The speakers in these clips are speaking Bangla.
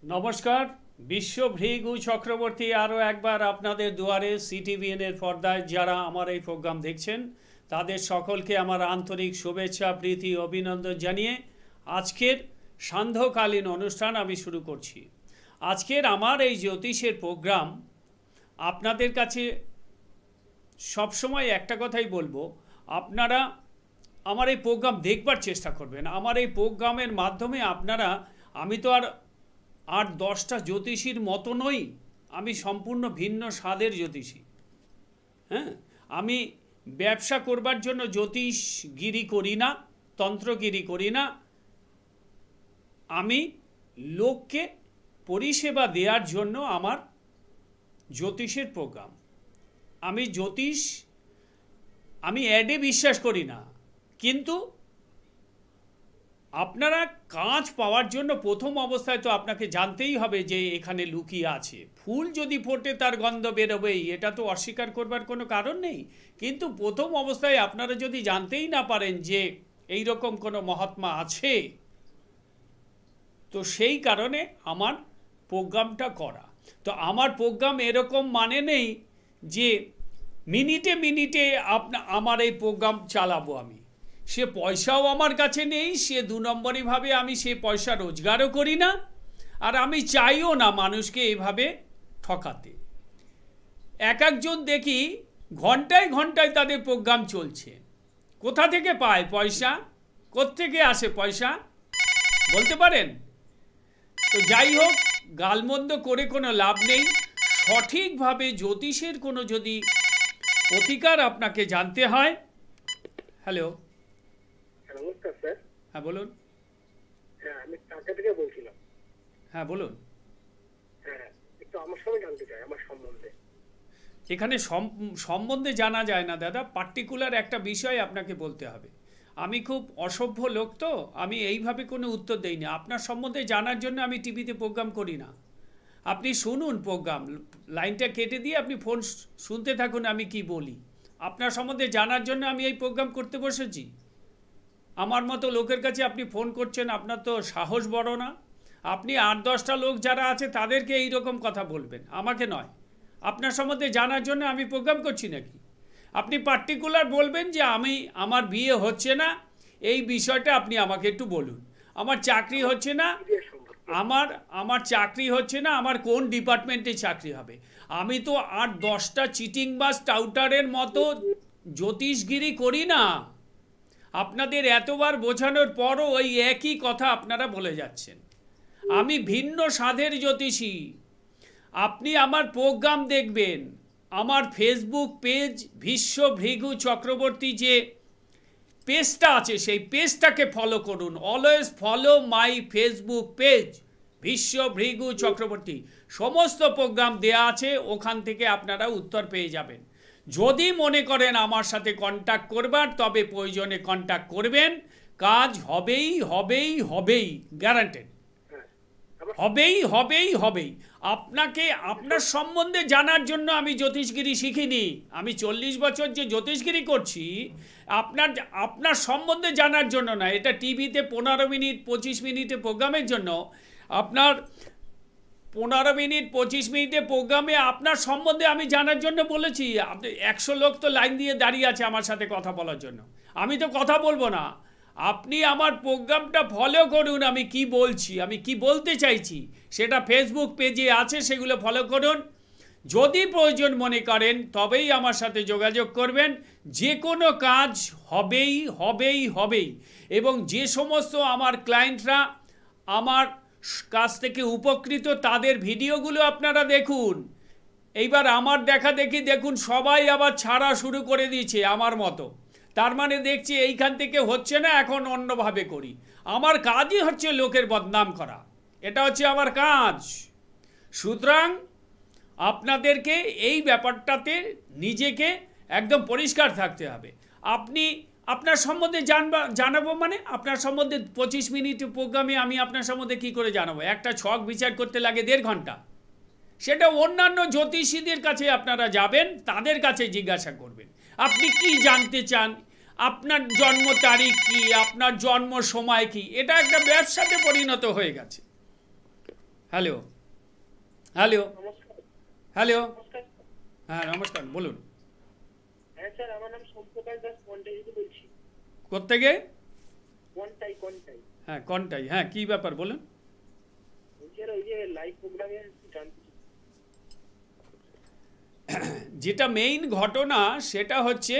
নমস্কার। বিশ্ব ভৃগু চক্রবর্তী আরও একবার আপনাদের দুয়ারে সিটিভিএনের পর্দায় যারা আমার এই প্রোগ্রাম দেখছেন তাদের সকলকে আমার আন্তরিক শুভেচ্ছা প্রীতি অভিনন্দন জানিয়ে আজকের সান্ধ্যকালীন অনুষ্ঠান আমি শুরু করছি। আজকের আমার এই জ্যোতিষের প্রোগ্রাম আপনাদের কাছে সবসময় একটা কথাই বলবো, আপনারা আমার এই প্রোগ্রাম দেখবার চেষ্টা করবেন। আমার এই প্রোগ্রামের মাধ্যমে আপনারা, আমি তো আর 8-10টা জ্যোতিষীর মতো নই, আমি সম্পূর্ণ ভিন্ন স্বাদের জ্যোতিষী। হ্যাঁ, আমি ব্যবসা করবার জন্য জ্যোতিষগিরি করি না, তন্ত্রগিরি করি না। আমি লোককে পরিষেবা দেওয়ার জন্য আমার জ্যোতিষের প্রোগ্রাম। আমি অ্যাডে বিশ্বাস করি না, কিন্তু আপনারা কাজ পাওয়ার জন্য প্রথম অবস্থায় তো আপনাকে জানতেই হবে যে এখানে লুকিয়ে আছে। ফুল যদি ফোটে তার গন্ধ বেরোবেই, এটা তো অস্বীকার করবার কোনো কারণ নেই। কিন্তু প্রথম অবস্থায় আপনারা যদি জানতেই না পারেন যে এই রকম কোনো মহাত্মা আছে, তো সেই কারণে আমার প্রোগ্রামটা করা। তো আমার প্রোগ্রাম এরকম মানে নেই যে মিনিটে মিনিটে আমার এই প্রোগ্রাম চালাবো আমি। সে পয়সাও আমার কাছে নেই, সে 2 নম্বরইভাবে আমি সে পয়সা রোজগারও করি না, আর আমি চাইও না মানুষকে এভাবে ঠকাতে। একজন দেখি ঘন্টায় ঘন্টায় তাদের প্রোগ্রাম চলছে। কোথা থেকে পায় পয়সা? কোত্থেকে আসে পয়সা বলতে পারেন? তো যাই হোক, গালমন্দ করে কোনো লাভ নেই। সঠিকভাবে জ্যোতিষের কোনো যদি প্রতিকার আপনাকে জানতে হয়। হ্যালো, নমস্কার স্যার। হ্যাঁ বলুন। হ্যাঁ, আমি টাকা থেকে বলছিলাম। হ্যাঁ বলুন। হ্যাঁ, একটু আমার সঙ্গে জানতে চাই আমার সম্বন্ধে। এখানে সম্বন্ধে জানা যায় না দাদা, পার্টিকুলার একটা বিষয় আপনাকে বলতে হবে। আমি খুব অসভ্য লোক, তো আমি এইভাবে কোনো উত্তর দেই না। আপনার সম্বন্ধে জানার জন্য আমি টিভিতে প্রোগ্রাম করি না। আপনি শুনুন প্রোগ্রাম, লাইনটা কেটে দিয়ে আপনি ফোন শুনতে থাকুন আমি কি বলি। আপনার সম্বন্ধে জানার জন্য আমি এই প্রোগ্রাম করতে বসেছি। আমার মতো লোকের কাছে আপনি ফোন করছেন, আপনার তো সাহস বড় না। আপনি 8-10টা লোক যারা আছে তাদেরকে এই রকম কথা বলবেন, আমাকে নয়। আপনার সম্বন্ধে জানার জন্য আমি প্রোগ্রাম করছি নাকি? আপনি পার্টিকুলার বলবেন যে আমার বিয়ে হচ্ছে না, এই বিষয়টা আপনি আমাকে একটু বলুন। আমার চাকরি হচ্ছে না, আমার চাকরি হচ্ছে না, আমার কোন ডিপার্টমেন্টে চাকরি হবে। আমি তো 8-10টা চিটিংবাজ টাউটারের মতো জ্যোতিষগিরি করি না। আপনাদের এতবার বোঝানোর পরও ওই একই কথা আপনারা বলে যাচ্ছেন। আমি ভিন্ন স্বাদের জ্যোতিষী। আপনি আমার প্রোগ্রাম দেখবেন, আমার ফেসবুক পেজ বিশ্ব ভৃগু চক্রবর্তী যে পেজটা আছে সেই পেজটাকে ফলো করুন। Always follow my Facebook page বিশ্ব ভৃগু চক্রবর্তী। সমস্ত প্রোগ্রাম দেয়া আছে, ওখান থেকে আপনারা উত্তর পেয়ে যাবেন। যদি মনে করেন আমার সাথে কন্ট্যাক্ট করবার, তবে প্রয়োজনে কন্ট্যাক্ট করবেন। কাজ হবেই হবেই হবেই, গ্যারান্টেড। হবেই হবেই হবেই। আপনাকে আপনার সম্বন্ধে জানার জন্য আমি জ্যোতিষগিরি শিখিনি। আমি 40 বছর যে জ্যোতিষগিরি করছি আপনার সম্বন্ধে জানার জন্য না। এটা টিভিতে 15 মিনিট 25 মিনিটে প্রোগ্রামের জন্য। আপনার 15 মিনিট 25 মিনিটে প্রোগ্রামে আপনার সম্বন্ধে আমি জানার জন্য বলেছি। 100 লোক তো লাইন দিয়ে দাঁড়িয়ে আছে আমার সাথে কথা বলার জন্য। আমি তো কথা বলবো না। আপনি আমার প্রোগ্রামটা ফলো করুন, আমি কি বলছি, আমি কি বলতে চাইছি সেটা ফেসবুক পেজে আছে, সেগুলো ফলো করুন। যদি প্রয়োজন মনে করেন তবেই আমার সাথে যোগাযোগ করবেন। যে কোনো কাজ হবেই হবেই হবেই। এবং যে সমস্ত আমার ক্লায়েন্টরা আমার কাছ থেকে উপকৃত, তাদের ভিডিওগুলো আপনারা দেখুন। এইবার আমার দেখা দেখি দেখুন সবাই আবার ছাড়া শুরু করে দিয়েছে আমার মতো। তার মানে দেখছি এইখান থেকে হচ্ছে না, এখন অন্যভাবে করি। আমার কাজই হচ্ছে লোকের বদনাম করা, এটা হচ্ছে আমার কাজ। সুতরাং আপনাদেরকে এই ব্যাপারটাতে নিজেকে একদম পরিষ্কার থাকতে হবে। আপনার সম্বন্ধে জানাবো মানে আপনার সম্বন্ধে 25 মিনিট প্রোগ্রামে আমি আপনার সম্বন্ধে কি করে জানাবো? একটা ছক বিচার করতে লাগে 1.5 ঘন্টা। সেটা অন্যান্য জ্যোতিষীদের কাছে আপনারা যাবেন, তাদের কাছে জিজ্ঞাসা করবেন আপনি কি জানতে চান, আপনার জন্ম তারিখ কি, আপনার জন্ম সময় কি। এটা একটা ব্যবসাতে পরিণত হয়ে গেছে। হ্যালো হ্যালো নমস্কার। হ্যালো নমস্কার। হ্যাঁ নমস্কার, বলুন। হ্যাঁ স্যার, আমার নাম সোমপ্রকাশ দাস, কন্টাই থেকে বলছি। কোত্থেকে? কন্টাই কন্টাই। হ্যাঁ কোনটাই, হ্যাঁ কী ব্যাপার বলুন। বলছি আর ওই যে লাইভ প্রোগ্রামে জানতে চাই। যেটা মেইন ঘটনা সেটা হচ্ছে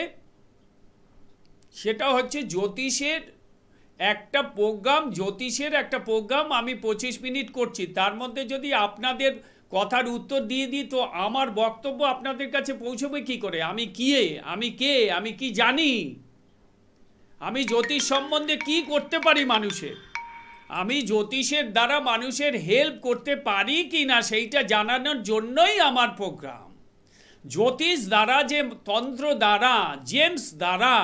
জ্যোতিষের একটা প্রোগ্রাম আমি 25 মিনিট করছি। তার মধ্যে যদি আপনাদের কথার উত্তর দিয়ে দিই তো আমার বক্তব্য আপনাদের কাছে পৌঁছবে কি করে? আমি কে, আমি কি জানি, আমি জ্যোতিষ সম্বন্ধে কি করতে পারি মানুষের, আমি জ্যোতিষের দ্বারা মানুষের হেল্প করতে পারি কি না সেইটা জানানোর জন্যই আমার প্রোগ্রাম। জ্যোতিষ দ্বারা, যে তন্ত্র দ্বারা, জেমস দ্বারা,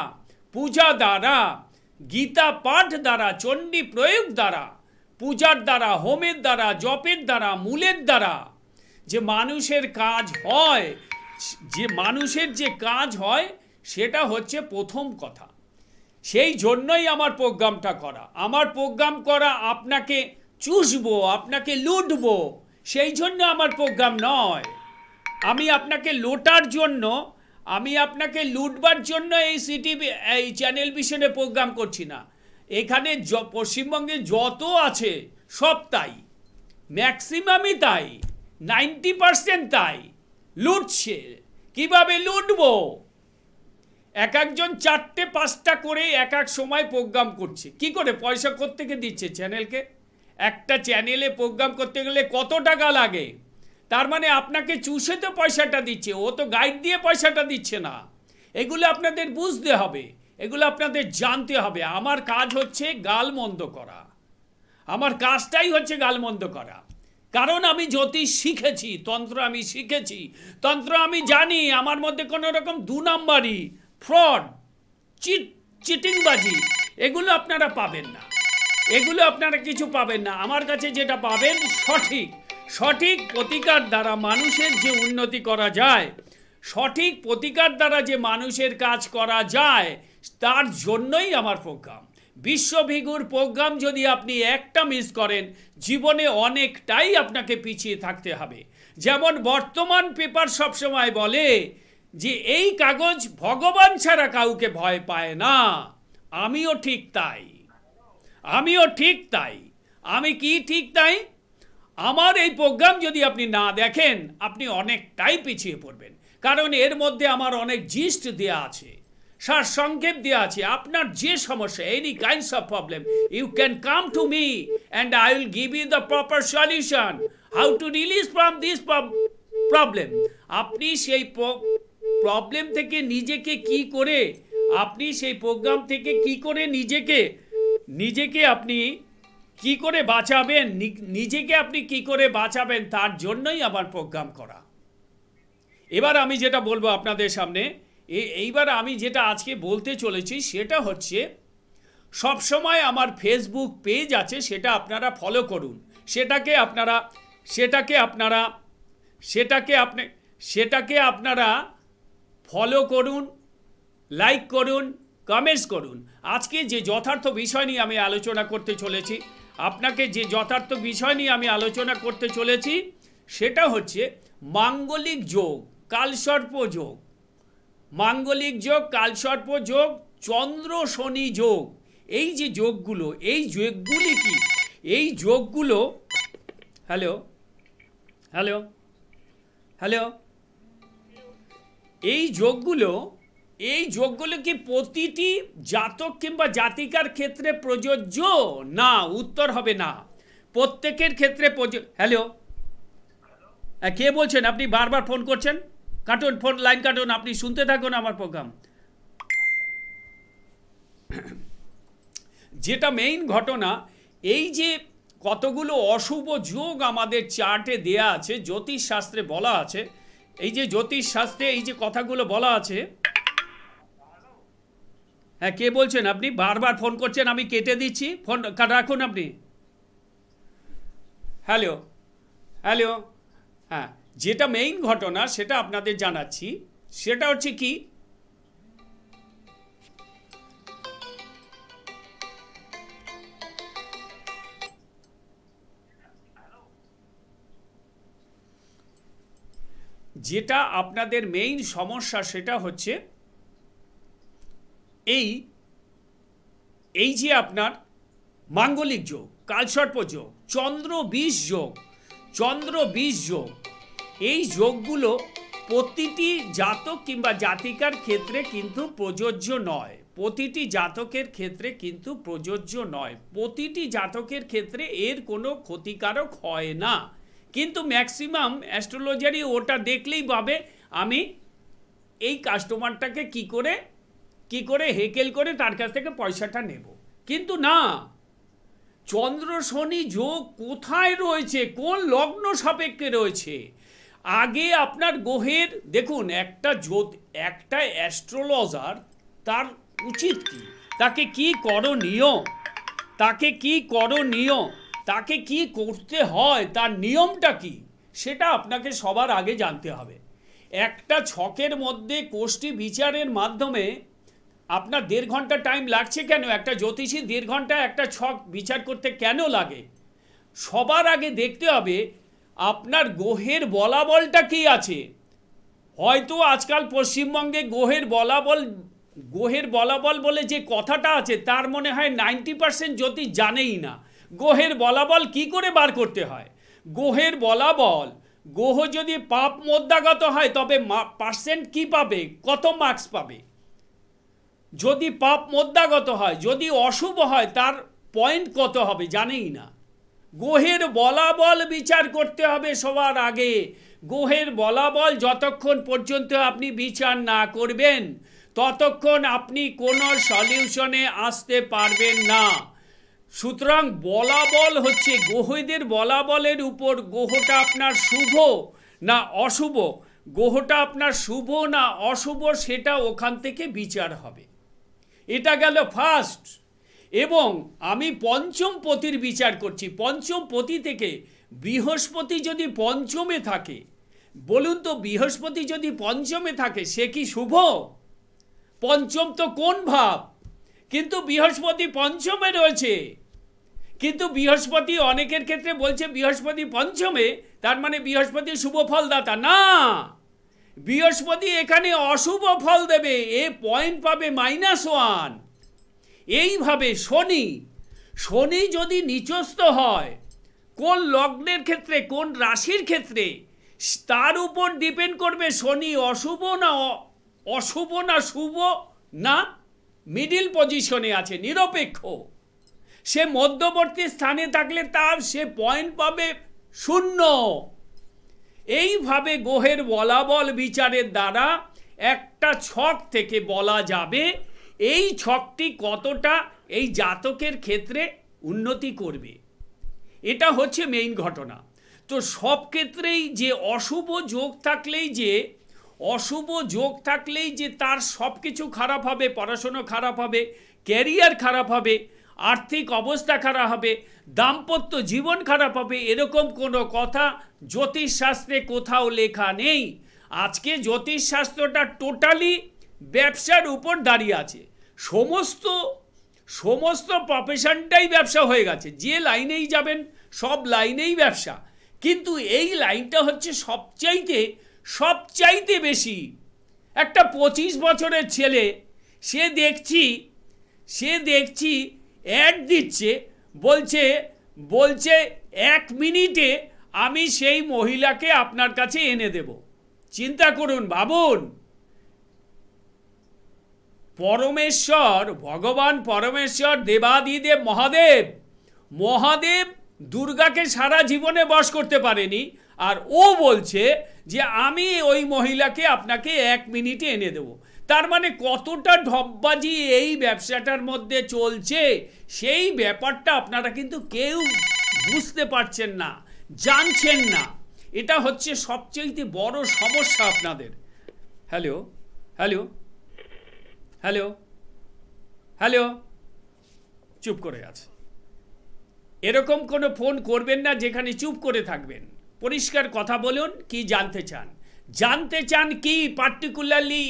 পূজা দ্বারা, গীতা পাঠ দ্বারা, চণ্ডী প্রয়োগ দ্বারা, পূজার দ্বারা, হোমের দ্বারা, জপের দ্বারা, মূলের দ্বারা যে মানুষের কাজ হয় সেটা হচ্ছে প্রথম কথা। সেই জন্যই আমার প্রোগ্রামটা করা। আমার প্রোগ্রাম করা আপনাকে চুষবো, আপনাকে লুটবো, সেই জন্য আমার প্রোগ্রাম নয়। আমি আপনাকে লুটবার জন্য এই চ্যানেল ভিশনে প্রোগ্রাম করছি না। এখানে পশ্চিমবঙ্গে যত আছে সব তাই, ম্যাক্সিমামই তাই, 90% তাই, লুটছে। কিভাবে লুটবো? এক একজন 4টে-5টা করে এক এক সময় প্রোগ্রাম করছে। কি করে? পয়সা কোত্থেকে দিচ্ছে চ্যানেলকে? একটা চ্যানেলে প্রোগ্রাম করতে গেলে কত টাকা লাগে? তার মানে আপনাকে চুষে তো পয়সাটা দিচ্ছে, ও তো গাইড দিয়ে পয়সাটা দিচ্ছে না। এগুলো আপনাদের বুঝতে হবে, এগুলো আপনাদের জানতে হবে। আমার কাজ হচ্ছে গালমন্দ করা, আমার কাজটাই হচ্ছে গালমন্দ করা। কারণ আমি জ্যোতিষ শিখেছি, তন্ত্র আমি শিখেছি, তন্ত্র আমি জানি। আমার মধ্যে কোনো রকম 2 নাম্বারি, ফ্রড, চিটিংবাজি এগুলো আপনারা পাবেন না, এগুলো আপনারা কিছু পাবেন না। আমার কাছে যেটা পাবেন সঠিক প্রতিকার দ্বারা মানুষের যে উন্নতি করা যায়, সঠিক প্রতিকার দ্বারা যে মানুষের কাজ করা যায়, তার জন্যই আমার প্রোগ্রাম। বিশ্বভিগুর প্রোগ্রাম যদি আপনি একটা মিস করেন, জীবনে অনেকটাই আপনাকে পিছিয়ে থাকতে হবে। যেমন বর্তমান পেপার সবসময় বলে যে এই কাগজ ভগবান ছাড়া কাউকে ভয় পায় না। আমিও ঠিক তাই। আমি কি ঠিক তাই? আমার এই প্রোগ্রাম যদি আপনি না দেখেন, আপনি অনেকটাই পিছিয়ে পড়বেন। কারণ এর মধ্যে আমার অনেক জিস্ট দেওয়া আছে, সারসংক্ষেপ দেওয়া আছে। আপনার যে সমস্যা, any kinds of problem, you can come to me and I will give you the proper solution how to release from this problem. আপনি সেই প্রবলেম থেকে নিজেকে কি করে, আপনি সেই প্রোগ্রাম থেকে কি করে নিজেকে আপনি কি করে বাঁচাবেন, নিজেকে আপনি কি করে বাঁচাবেন, তার জন্যই আমার প্রোগ্রাম করা। এবার আমি যেটা বলবো আপনাদের সামনে, এইবার আমি যেটা আজকে বলতে চলেছি সেটা হচ্ছে, সবসময় আমার ফেসবুক পেজ আছে, সেটা আপনারা ফলো করুন। সেটাকে আপনারা ফলো করুন, লাইক করুন, কমেন্টস করুন। আজকে যে যথার্থ বিষয় নিয়ে আমি আলোচনা করতে চলেছি, সেটা হচ্ছে মাঙ্গলিক যোগ, কালসর্প যোগ, চন্দ্র শনি যোগ। এই যে যোগগুলো, এই যোগগুলি কি? এই যোগগুলো হ্যালো এই যোগগুলো কি প্রতিটি জাতক কিংবা জাতিকার ক্ষেত্রে প্রযোজ্য? না, উত্তর হবে না। প্রত্যেকের ক্ষেত্রে হ্যালো, কে বলছেন? আপনি বারবার ফোন করছেন, কাটুন ফোন, লাইন কাটুন, আপনি শুনতে থাকুন আমার প্রোগ্রাম। যেটা মেইন ঘটনা, এই যে কতগুলো অশুভ যোগ আমাদের চার্টে দেয়া আছে, জ্যোতিষ শাস্ত্রে বলা আছে, এই যে জ্যোতিষ শাস্ত্রে এই যে কথাগুলো বলা আছে। হ্যাঁ, কে বলছেন? আপনি বারবার ফোন করছেন, আমি কেটে দিচ্ছি, ফোন রাখুন আপনি। হ্যালো, হ্যাঁ, যেটা মেইন ঘটনা সেটা আপনাদের জানাচ্ছি। সেটা হচ্ছে কি, যেটা আপনাদের মেইন সমস্যা সেটা হচ্ছে এই যে আপনার মাঙ্গলিক যোগ, কালসর্প যোগ, চন্দ্র ২০ যোগ, চন্দ্র ২০ যোগ, এই যোগগুলো প্রতিটি জাতক কিংবা জাতিকার ক্ষেত্রে কিন্তু প্রযোজ্য নয়। প্রতিটি জাতকের ক্ষেত্রে কিন্তু প্রযোজ্য নয়। প্রতিটি জাতকের ক্ষেত্রে এর কোনো ক্ষতিকারক হয় না। কিন্তু ম্যাক্সিমাম অ্যাস্ট্রোলজারই ওটা দেখলেই ভাবে আমি এই কাস্টমারটাকে কি করে হেকেল করে তার কাছ থেকে পয়সাটা নেব। কিন্তু না, চন্দ্র শনি যোগ কোথায় রয়েছে, কোন লগ্ন সাপেক্ষে রয়েছে, আগে আপনার গ্রহের দেখুন। একটা অ্যাস্ট্রোলজার তার উচিত কি, তাকে কি করণীয়, তাকে কি করতে হয়, তার নিয়মটা কি, সেটা আপনাকে সবার আগে জানতে হবে। একটা ছকের মধ্যে কোষ্ঠী বিচারের মাধ্যমে আপনার ১.৫ ঘন্টা টাইম লাগছে কেন? একটা জ্যোতিষী ১.৫ ঘন্টা একটা ছক বিচার করতে কেন লাগে? সবার আগে দেখতে হবে আপনার গ্রহের বলাবলটা কি আছে। হয়তো আজকাল পশ্চিমবঙ্গে গ্রহের বলাবল বলে যে কথাটা আছে, তার মনে হয় 90% জ্যোতিষ জানেই না গ্রহের বলাবল কি করে বার করতে হয়। গ্রহের বলাবল, গ্রহ যদি পাপ মধ্যাগত হয় তবে পার্সেন্ট কি পাবে, কত মার্কস পাবে। যদি পাপ মধ্যাগত হয়, যদি অশুভ হয় তার পয়েন্ট কত হবে জানেই না। গ্রহের বলাবল বিচার করতে হবে সবার আগে। গ্রহের বলাবল যতক্ষণ পর্যন্ত আপনি বিচার না করবেন ততক্ষণ আপনি কোনো সলিউশনে আসতে পারবেন না। সুতরাং বলাবল হচ্ছে গ্রহদের বলাবলের উপর, গ্রহটা আপনার শুভ না অশুভ, গ্রহটা আপনার শুভ না অশুভ, সেটা ওখান থেকে বিচার হবে। এটা গেল ফার্স্ট। এবং আমি পঞ্চম পতির বিচার করছি। পঞ্চম পতি থেকে বৃহস্পতি যদি পঞ্চমে থাকে, বলুন তো বৃহস্পতি যদি পঞ্চমে থাকে সে কি শুভ? পঞ্চম তো কোন ভাব? কিন্তু বৃহস্পতি পঞ্চমে রয়েছে। কিন্তু বৃহস্পতি অনেকের ক্ষেত্রে বলছে বৃহস্পতি পঞ্চমে, তার মানে বৃহস্পতি শুভ ফলদাতা না। বৃহস্পতি এখানে অশুভ ফল দেবে, এ পয়েন্ট পাবে -1। এইভাবে শনি যদি নিচস্থ হয় কোন লগ্নের ক্ষেত্রে, কোন রাশির ক্ষেত্রে, তার উপর ডিপেন্ড করবে শনি অশুভ না শুভ না মিডিল পজিশনে আছে, নিরপেক্ষ। সে মধ্যবর্তী স্থানে থাকলে সে পয়েন্ট পাবে 0। এইভাবে গ্রহের বলাবল বিচারের দ্বারা একটা ছক থেকে বলা যাবে এই ছকটি কতটা এই জাতকের ক্ষেত্রে উন্নতি করবে। এটা হচ্ছে মেইন ঘটনা। তো সব ক্ষেত্রেই যে অশুভ যোগ থাকলেই যে তার সব কিছু খারাপ হবে, পড়াশোনা খারাপ হবে, ক্যারিয়ার খারাপ হবে, আর্থিক অবস্থা খারাপ হবে, দাম্পত্য জীবন খারাপ হবে, এরকম কোনো কথা জ্যোতিষশাস্ত্রে কোথাও লেখা নেই। আজকে জ্যোতিষশাস্ত্রটা টোটালি ব্যবসার উপর দাঁড়িয়ে আছে। সমস্ত প্রফেশনটাই ব্যবসা হয়ে গেছে। যে লাইনেই যাবেন সব লাইনেই ব্যবসা। কিন্তু এই লাইনটা হচ্ছে সবচাইতে বেশি। একটা 25 বছরের ছেলে সে দেখছি অ্যাড দিচ্ছে, বলছে 1 মিনিটে আমি সেই মহিলাকে আপনার কাছে এনে দেব। চিন্তা করুন, ভাবুন, ভগবান পরমেশ্বর দেবাদিদেব মহাদেব দুর্গাকে সারা জীবনে বশ করতে পারেনি, আর ও বলছে যে আমি ওই মহিলাকে আপনাকে 1 মিনিটে এনে দেব। তার মানে কতটা ঢপবাজি এই ব্যবসাটার মধ্যে চলছে সেই ব্যাপারটা আপনারা কিন্তু কেউ বুঝতে পারছেন না, জানছেন না। এটা হচ্ছে সবচেয়ে বড় সমস্যা আপনাদের। হ্যালো হ্যালো হ্যালো হ্যালো, চুপ করে আছে। এরকম কোনো ফোন করবেন না যেখানে চুপ করে থাকবেন। পরিষ্কার কথা বলুন, কি জানতে চান কি পার্টিকুলারলি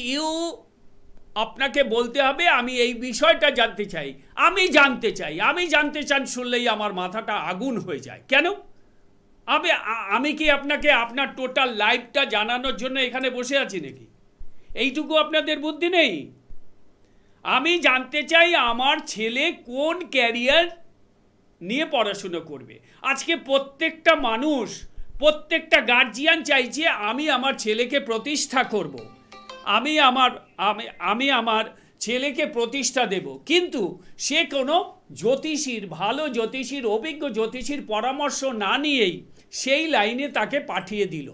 আপনাকে বলতে হবে আমি এই বিষয়টা জানতে চাই, আমি জানতে চান শুনলেই আমার মাথাটা আগুন হয়ে যায়। কেন? আমি কি আপনাকে আপনার টোটাল লাইফটা জানানোর জন্য এখানে বসে আছি নাকি? এইটুকু আপনাদের বুদ্ধি নেই? আমি জানতে চাই আমার ছেলে কোন ক্যারিয়ার নিয়ে পড়াশুনো করবে। আজকে প্রত্যেকটা মানুষ, প্রত্যেকটা গার্জিয়ান চাইছে আমি আমার ছেলেকে প্রতিষ্ঠা করব, আমি আমার ছেলেকে প্রতিষ্ঠা দেব, কিন্তু সে কোনো জ্যোতিষীর, ভালো জ্যোতিষীর, অভিজ্ঞ জ্যোতিষীর পরামর্শ না নিয়েই সেই লাইনে তাকে পাঠিয়ে দিল।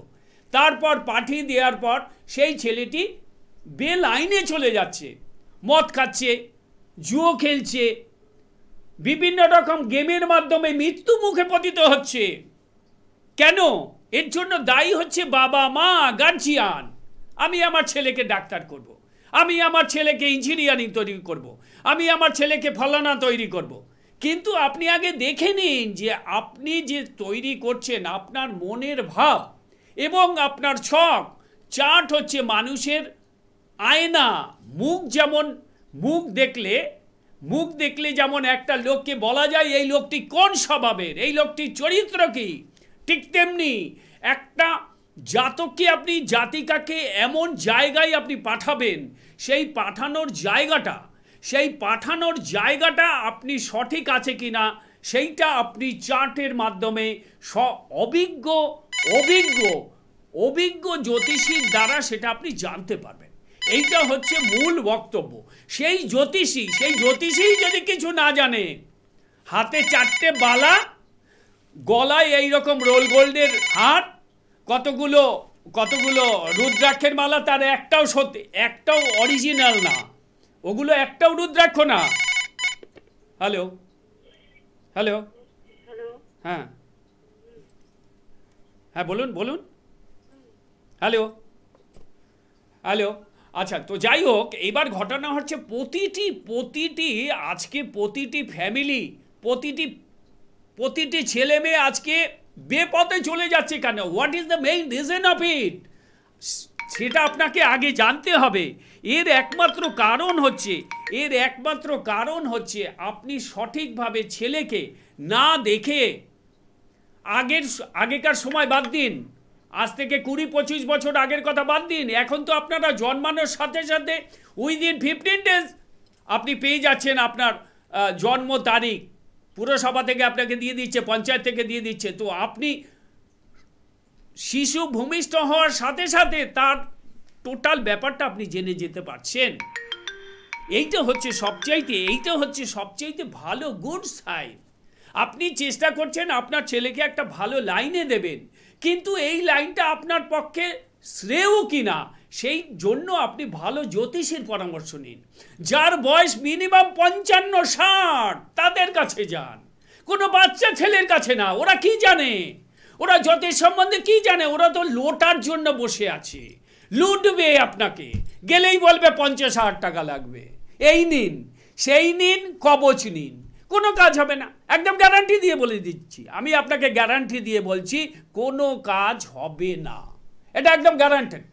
তারপর পাঠিয়ে দেওয়ার পর সেই ছেলেটি বেলাইনে চলে যাচ্ছে, মদ খাচ্ছে, জুয়ো খেলছে, বিভিন্ন রকম গেমের মাধ্যমে মৃত্যু মুখে পতিত হচ্ছে। কেন? এর জন্য দায়ী হচ্ছে বাবা মা, গার্জিয়ান। আমি আমার ছেলেকে ডাক্তার করব, আমি আমার ছেলেকে ইঞ্জিনিয়ারিং তৈরি করব, আমি আমার ছেলেকে ফলানা তৈরি করব। কিন্তু আপনি আগে দেখে নিন যে আপনি যে তৈরি করছেন আপনার মনের ভাব এবং আপনার ছক চার্ট হচ্ছে মানুষের আয়না। মুখ দেখলে যেমন একটা লোককে বলা যায় এই লোকটি কোন স্বভাবের, এই লোকটির চরিত্র কি, ঠিক তেমনি একটা জাতককে আপনি, জাতিকাকে এমন জায়গায় আপনি পাঠাবেন, সেই পাঠানোর জায়গাটা আপনি সঠিক আছে কিনা সেইটা আপনি চার্টের মাধ্যমে অভিজ্ঞ জ্যোতিষীর দ্বারা সেটা আপনি জানতে পারবেন। এইটা হচ্ছে মূল বক্তব্য। সেই জ্যোতিষী যদি কিছু না জানে, হাতে 4টে বালা, গলায় এইরকম রোল গোল্ডের হার, কতগুলো রুদ্রাক্ষের মালা, তার একটাও অরিজিনাল না, ওগুলো একটাও রুদ্রাক্ষ না। হ্যালো, হ্যাঁ বলুন। হ্যালো, আচ্ছা, তো যাই হোক, এবার ঘটনা হচ্ছে প্রতিটি আজকে প্রতিটি ফ্যামিলি, প্রতিটি ছেলে মেয়ে আজকে বেপথে চলে যাচ্ছে কেন? What is the main reason of it? সেটা আপনাকে আগে জানতে হবে। এর একমাত্র কারণ হচ্ছে আপনি সঠিকভাবে ছেলেকে না দেখে, আগেকার সময় বাদ দিন, আজ থেকে 20-25 বছর আগের কথা বাদ দিন, এখন তো আপনারা জন্মানোর সাথে সাথে উইদিন 15 ডেজ আপনি পেয়ে যাচ্ছেন আপনার জন্ম তারিখ। পুরসভা থেকে আপনাকে দিয়ে দিচ্ছে, পঞ্চায়েত থেকে দিয়ে দিচ্ছে। তো আপনি শিশু ভূমিষ্ঠ হওয়ার সাথে সাথে তার টোটাল ব্যাপারটা আপনি জেনে যেতে পারছেন। এইটা হচ্ছে সবচাইতে ভালো গুড সাইন। আপনি চেষ্টা করছেন আপনার ছেলেকে একটা ভালো লাইনে দেবেন, কিন্তু এই লাইনটা আপনার পক্ষে শ্রেয় কিনা সেই জন্য আপনি ভালো জ্যোতিষীর পরামর্শ নিন। যার বয়স মিনিমাম 55-60 তাদের কাছে যান, কোনো বাচ্চা ছেলের কাছে না। ওরা কি জানে? ওরা জ্যোতিষ সম্বন্ধে কি জানে? ওরা তো লোটার জন্য বসে আছে, লুটবে আপনাকে। গেলেই বলবে 50,000 টাকা লাগবে, এই নিন, সেই নিন, কবচ নিন, কোনো কাজ হবে না। একদম গ্যারান্টি দিয়ে বলে দিচ্ছি, আমি আপনাকে গ্যারান্টি দিয়ে বলছি, কোনো কাজ হবে না, এটা একদম গ্যারান্টেড।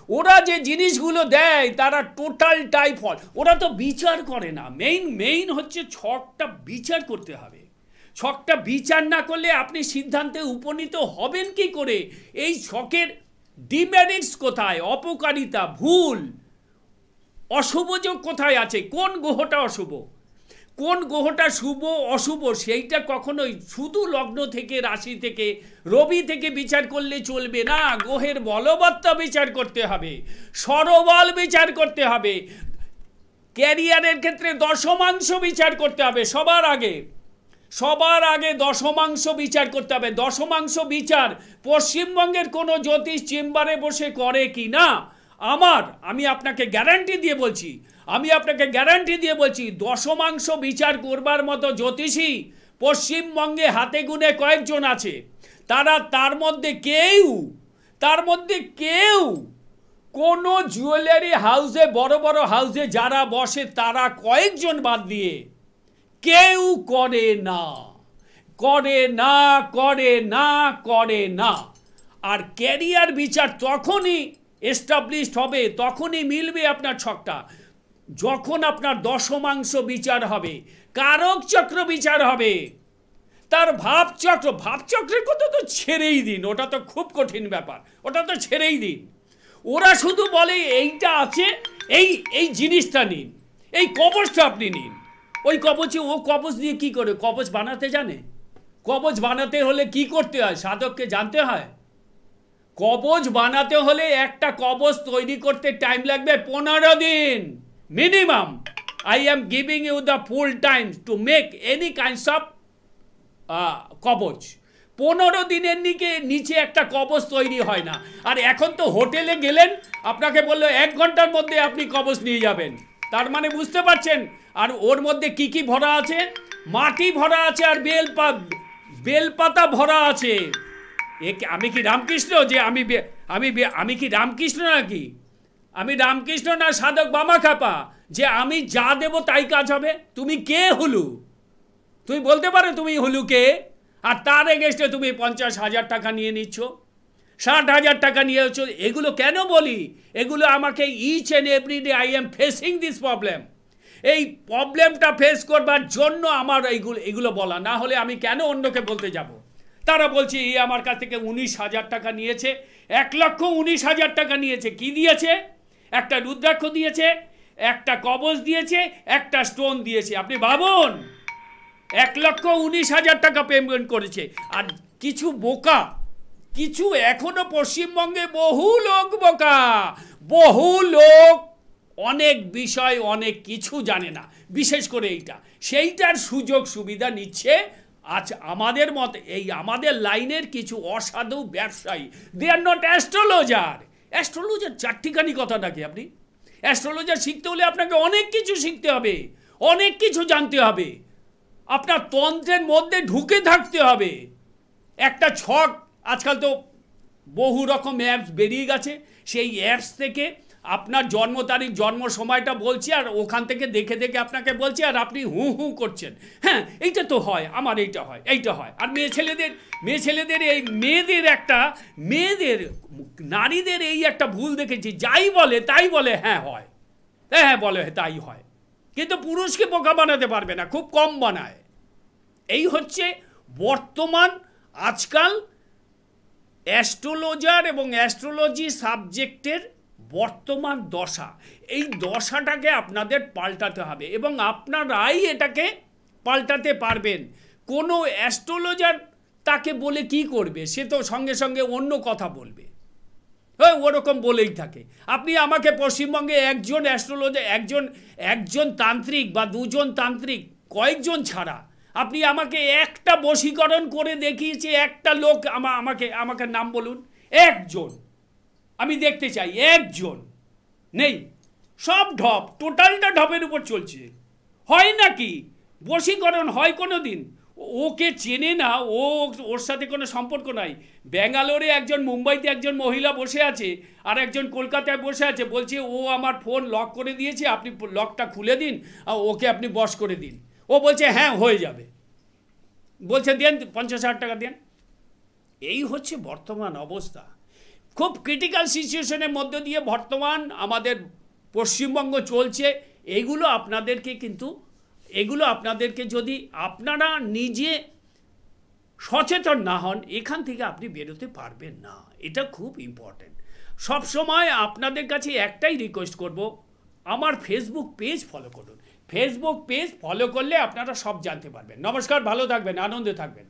ওরা যে জিনিসগুলো দেয় তারা টোটালটাই ফল, ওরা তো বিচার করে না। মেইন হচ্ছে ছকটা বিচার করতে হবে। ছকটা বিচার না করলে আপনি সিদ্ধান্তে উপনীত হবেন কি করে? এই ছকের ডিমেরিটস কোথায়, অপকারিতা, ভুল, অশুভ যোগ কোথায় আছে, কোন গ্রহটা অশুভ, কোন গ্রহটা শুভ অশুভ, সেইটা কখনোই শুধু লগ্ন থেকে, রাশি থেকে, রবি থেকে বিচার করলে চলবে না। গ্রহের বলবত্তা বিচার করতে হবে, সরবল বিচার করতে হবে, ক্যারিয়ারের ক্ষেত্রে দশমাংশ বিচার করতে হবে। সবার আগে দশমাংশ বিচার করতে হবে। দশমাংশ বিচার পশ্চিমবঙ্গের কোনো জ্যোতিষ চেম্বারে বসে করে কি না, আমি আপনাকে গ্যারান্টি দিয়ে বলছি, দশমাংশ বিচার করবার মতো জ্যোতিষী পশ্চিমবঙ্গে হাতে গুনে কয়েকজন আছে। তার মধ্যে কেউ কোনো জুয়েলারি হাউসে, বড় বড় হাউসে যারা বসে তারা কয়েকজন বাদ দিয়ে কেউ করে না। আর ক্যারিয়ার বিচার তখনই এস্টাবলিশড হবে, তখনই মিলবে আপনার ছকটা, যখন আপনার দশমাংশ বিচার হবে, কারক চক্র বিচার হবে। তার ভাবচক্রের কথা তো ছেড়েই দিন, ওটা তো খুব কঠিন ব্যাপার, ওটা তো ছেড়েই দিন। ওরা শুধু বলে এইটা আছে, এই এই জিনিসটা নিন, এই কবচটা আপনি নিন। ওই কবচে ও কবচ দিয়ে কি করে? কবচ বানাতে জানে? কবচ বানাতে হলে কি করতে হয়? সাধককে জানতে হয়। কবচ বানাতে হলে একটা কবচ তৈরি করতে টাইম লাগবে 15 দিন minimum. I am giving you the full time to make any kinds of কবচ। 15 দিনের নিচে একটা কবচ তৈরি হয় না। আর এখন তো হোটেলে গেলেন, আপনাকে বললো 1 ঘন্টার মধ্যে আপনি কবচ নিয়ে যাবেন। তার মানে বুঝতে পারছেন? আর ওর মধ্যে কি কি ভরা আছে? মাটি ভরা আছে আর বেলপাতা ভরা আছে। আমি কি রামকৃষ্ণ যে আমি কি রামকৃষ্ণ নাকি? আমি রামকৃষ্ণ না সাধক বামাখ্যাপা যে আমি যা দেব তাই কাজ হবে? তুমি কে হলু? তুমি বলতে পারো তুমি হলু কে? আর তার এগেস্টে তুমি 50,000 টাকা নিয়ে নিচ্ছ, 60,000 টাকা নিয়েছ। এগুলো কেন বলি? এগুলো আমাকে each and every day I am facing this problem. এই প্রবলেমটা ফেস করবার জন্য আমার এগুলো বলা, না হলে আমি কেন অন্যকে বলতে যাব? তারা বলছে এই আমার কাছ থেকে 19,000 টাকা নিয়েছে, 1,19,000 টাকা নিয়েছে। কি দিয়েছে? একটা রুদ্রাক্ষ দিয়েছে, একটা কবচ দিয়েছে, একটা স্টোন দিয়েছে। আপনি ভাবুন, 1,19,000 টাকা পেমেন্ট করেছে। আর কিছু বোকা, কিছু এখনো পশ্চিমবঙ্গে বহু লোক বোকা, বহু লোক অনেক বিষয় অনেক কিছু জানে না, বিশেষ করে সেইটার সুযোগ সুবিধা নিচ্ছে। আজ আমাদের মতে আমাদের লাইনের কিছু অসাধু ব্যবসায়ী, দে আর নট অ্যাস্ট্রোলজার। অ্যাস্ট্রোলজার চারটিখানি কথা নাকি? আপনি অ্যাস্ট্রোলজার শিখতে হলে আপনাকে অনেক কিছু শিখতে হবে, অনেক কিছু জানতে হবে, আপনার তন্ত্রের মধ্যে ঢুকে থাকতে হবে। একটা ছক, আজকাল তো বহু রকম অ্যাপস বেরিয়ে গেছে, সেই অ্যাপস থেকে আপনার জন্ম তারিখ, জন্ম সময়টা বলছি, আর ওখান থেকে দেখে দেখে আপনাকে বলছি, আর আপনি হু হু করছেন, হ্যাঁ এইটা তো হয়, আমার এইটা হয়, এইটা হয়। আর মেয়ে ছেলেদের এই নারীদের এই একটা ভুল দেখেছি, যাই বলে তাই বলে হ্যাঁ হয়, হ্যাঁ বলে তাই হয়, কিন্তু পুরুষকে বোকা বানাতে পারবে না, খুব কম বানায়। এই হচ্ছে বর্তমান আজকাল অ্যাস্ট্রোলজার এবং অ্যাস্ট্রোলজি সাবজেক্টের বর্তমান দশা। এই দশাটাকে আপনাদের পাল্টাতে হবে এবং আপনারাই এটাকে পাল্টাতে পারবেন। কোনো অ্যাস্ট্রোলজার তাকে বলে কি করবে? সে তো সঙ্গে সঙ্গে অন্য কথা বলবে, হ্যাঁ ওরকম বলেই থাকে। আপনি আমাকে পশ্চিমবঙ্গে একজন অ্যাস্ট্রোলজার, একজন তান্ত্রিক বা দুজন তান্ত্রিক, কয়েকজন ছাড়া আপনি আমাকে একটা বশীকরণ করে দেখিয়েছে একটা লোক, আমাকে নাম বলুন একজন, আমি দেখতে চাই। একজন নেই, সব ঢপ, টোটালটা ঢপের উপর চলছে। হয় নাকি বশীকরণ? হয় কোনো দিন? ওকে চেনে না, ওর সাথে কোনো সম্পর্ক নাই। ব্যাঙ্গালোরে একজন, মুম্বাইতে একজন মহিলা বসে আছে, আর একজন কলকাতায় বসে আছে, বলছে ও আমার ফোন লক করে দিয়েছে, আপনি লকটা খুলে দিন, ওকে আপনি বশ করে দিন। ও বলছে হ্যাঁ হয়ে যাবে, বলছে দেন 50,000 টাকা দেন। এই হচ্ছে বর্তমান অবস্থা। খুব ক্রিটিক্যাল সিচুয়েশনের মধ্য দিয়ে বর্তমান আমাদের পশ্চিমবঙ্গ চলছে। এগুলো আপনাদেরকে যদি আপনারা নিজে সচেতন না হন, এখান থেকে আপনি বেরোতে পারবেন না। এটা খুব ইম্পর্টেন্ট। সবসময় আপনাদের কাছে একটাই রিকোয়েস্ট করব, আমার ফেসবুক পেজ ফলো করুন। ফেসবুক পেজ ফলো করলে আপনারা সব জানতে পারবেন। নমস্কার, ভালো থাকবেন, আনন্দে থাকবেন।